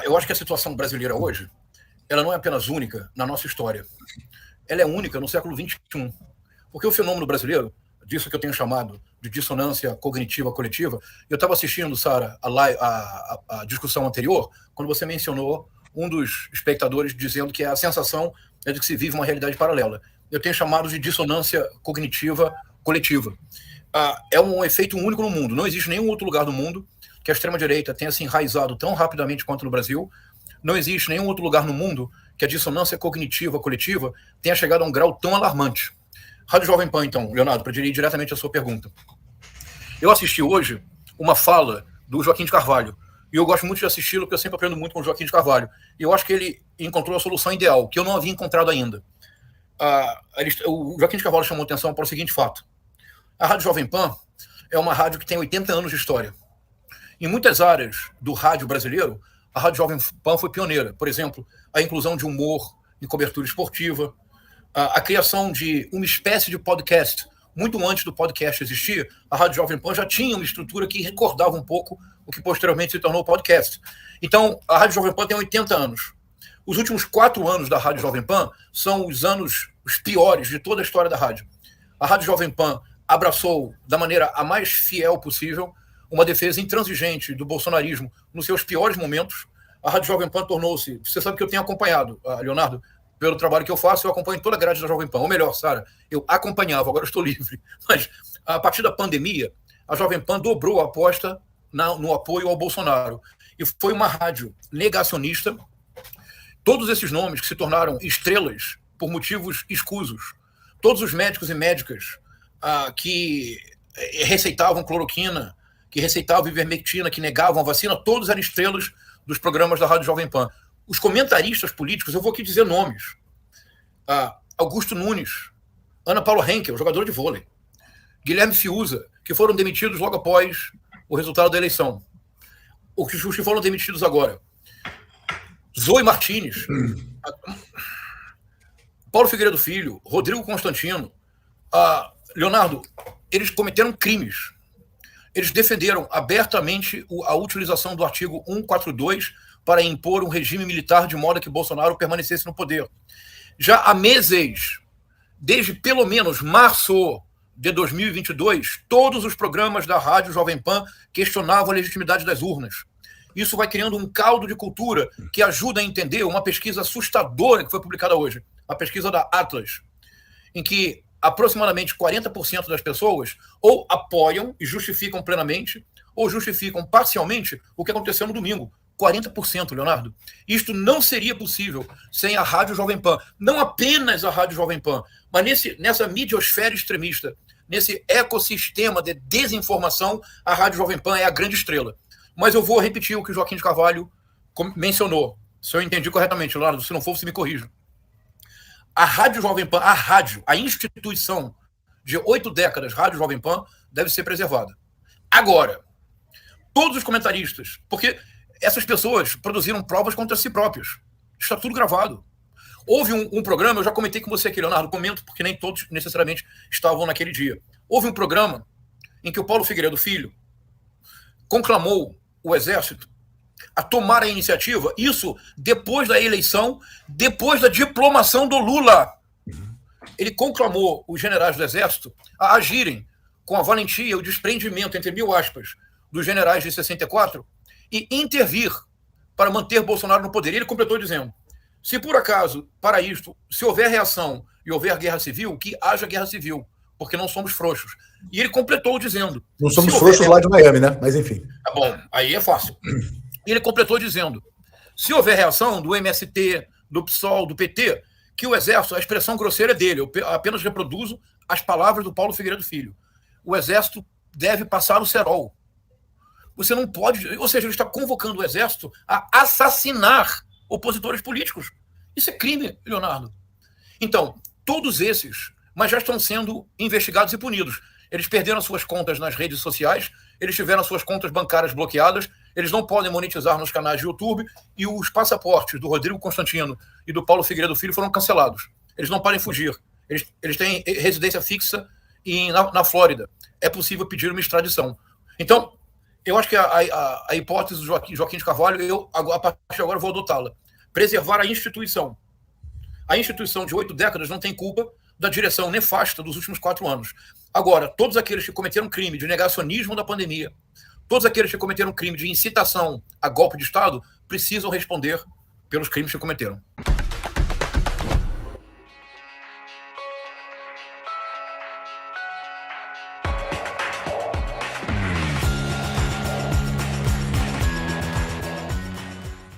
Eu acho que a situação brasileira hoje, ela não é apenas única na nossa história. Ela é única no século XXI. Porque o fenômeno brasileiro, disso que eu tenho chamado de dissonância cognitiva coletiva, eu estava assistindo, Sara, a discussão anterior, quando você mencionou um dos espectadores dizendo que a sensação é de que se vive uma realidade paralela. Eu tenho chamado de dissonância cognitiva coletiva. É um efeito único no mundo. Não existe nenhum outro lugar do mundo que a extrema-direita tenha se enraizado tão rapidamente quanto no Brasil. Não existe nenhum outro lugar no mundo que a dissonância cognitiva coletiva tenha chegado a um grau tão alarmante. Rádio Jovem Pan, então, Leonardo, para dirigir diretamente a sua pergunta. Eu assisti hoje uma fala do Joaquim de Carvalho, e eu gosto muito de assisti-lo, porque eu sempre aprendo muito com o Joaquim de Carvalho. E eu acho que ele encontrou a solução ideal, que eu não havia encontrado ainda. O Joaquim de Carvalho chamou atenção para o seguinte fato. A Rádio Jovem Pan é uma rádio que tem 80 anos de história. Em muitas áreas do rádio brasileiro, a Rádio Jovem Pan foi pioneira. Por exemplo, a inclusão de humor em cobertura esportiva, a criação de uma espécie de podcast. Muito antes do podcast existir, a Rádio Jovem Pan já tinha uma estrutura que recordava um pouco o que posteriormente se tornou o podcast. Então, a Rádio Jovem Pan tem 80 anos. Os últimos 4 anos da Rádio Jovem Pan são os anos os piores de toda a história da rádio. A Rádio Jovem Pan abraçou, da maneira a mais fiel possível, uma defesa intransigente do bolsonarismo nos seus piores momentos. A Rádio Jovem Pan tornou-se... Você sabe que eu tenho acompanhado, Leonardo, pelo trabalho que eu faço, eu acompanho toda a grade da Jovem Pan. Ou melhor, Sara, eu acompanhava, agora eu estou livre. Mas, a partir da pandemia, a Jovem Pan dobrou a aposta no apoio ao Bolsonaro. E foi uma rádio negacionista. Todos esses nomes que se tornaram estrelas por motivos escusos. Todos os médicos e médicas que receitavam cloroquina, que receitavam ivermectina, que negavam a vacina, todos eram estrelas dos programas da Rádio Jovem Pan. Os comentaristas políticos, eu vou aqui dizer nomes. Augusto Nunes, Ana Paula Henkel, jogadora de vôlei, Guilherme Fiuza, que foram demitidos logo após o resultado da eleição. Os que foram demitidos agora. Zoe Martins, Paulo Figueiredo Filho, Rodrigo Constantino, Leonardo, eles cometeram crimes. Eles defenderam abertamente a utilização do artigo 142 para impor um regime militar de modo que Bolsonaro permanecesse no poder. Já há meses, desde pelo menos março de 2022, todos os programas da Rádio Jovem Pan questionavam a legitimidade das urnas. Isso vai criando um caldo de cultura que ajuda a entender uma pesquisa assustadora que foi publicada hoje, a pesquisa da Atlas, em que aproximadamente 40% das pessoas ou apoiam e justificam plenamente, ou justificam parcialmente o que aconteceu no domingo. 40%, Leonardo. Isto não seria possível sem a Rádio Jovem Pan. Não apenas a Rádio Jovem Pan, mas nessa midiosfera extremista, nesse ecossistema de desinformação, a Rádio Jovem Pan é a grande estrela. Mas eu vou repetir o que o Joaquim de Carvalho mencionou. Se eu entendi corretamente, Leonardo, se não for, você me corrija. A Rádio Jovem Pan, a instituição de 8 décadas, Rádio Jovem Pan, deve ser preservada. Agora, todos os comentaristas, porque essas pessoas produziram provas contra si próprias. Está tudo gravado. Houve um programa, eu já comentei com você aqui, Leonardo, comento porque nem todos necessariamente estavam naquele dia. Houve um programa em que o Paulo Figueiredo Filho conclamou o Exército a tomar a iniciativa, isso depois da eleição, depois da diplomação do Lula. Ele conclamou os generais do Exército a agirem com a valentia e o desprendimento, entre mil aspas, dos generais de 64 e intervir para manter Bolsonaro no poder. E ele completou dizendo, se por acaso, para isto, se houver reação e houver guerra civil, que haja guerra civil, porque não somos frouxos. E ele completou dizendo... Não somos frouxos lá de Miami, né? Mas enfim. Tá bom, aí é fácil. E ele completou dizendo, se houver reação do MST, do PSOL, do PT, que o Exército, a expressão grosseira é dele, eu apenas reproduzo as palavras do Paulo Figueiredo Filho. O Exército deve passar o cerol. Você não pode... Ou seja, ele está convocando o Exército a assassinar opositores políticos. Isso é crime, Leonardo. Então, todos esses, mas já estão sendo investigados e punidos. Eles perderam suas contas nas redes sociais, eles tiveram suas contas bancárias bloqueadas, eles não podem monetizar nos canais de YouTube e os passaportes do Rodrigo Constantino e do Paulo Figueiredo Filho foram cancelados. Eles não podem fugir. Eles têm residência fixa na Flórida. É possível pedir uma extradição. Então, Eu acho que a hipótese do Joaquim de Carvalho, a partir de agora, vou adotá-la. Preservar a instituição. A instituição de 8 décadas não tem culpa da direção nefasta dos últimos 4 anos. Agora, todos aqueles que cometeram crime de negacionismo da pandemia, todos aqueles que cometeram crime de incitação a golpe de Estado, precisam responder pelos crimes que cometeram.